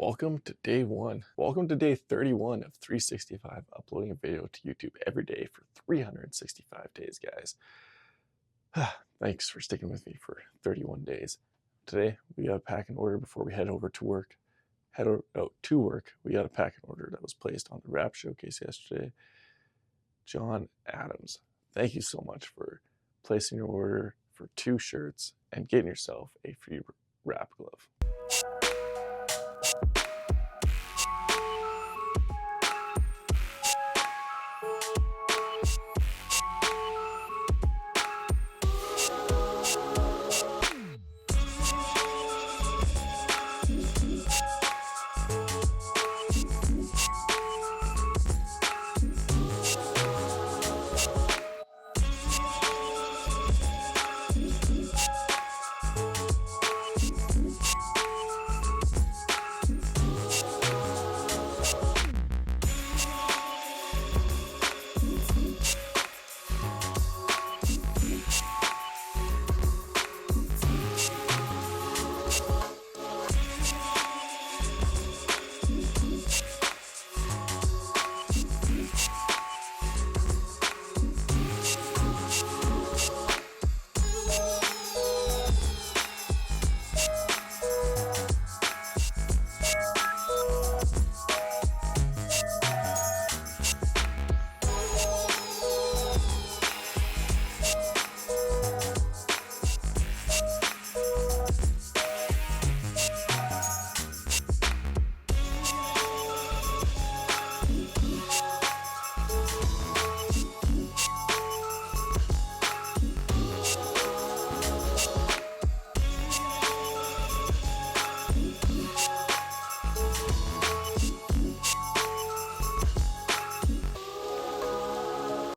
welcome to day one. Welcome to day 31 of 365, uploading a video to YouTube every day for 365 days, guys. Thanks for sticking with me for 31 days. Today, we got a pack in order before we head over to work. We got a pack in order that was placed on the wrap showcase yesterday. John Adams, thank you so much for placing your order for 2 shirts and getting yourself a free wrap glove.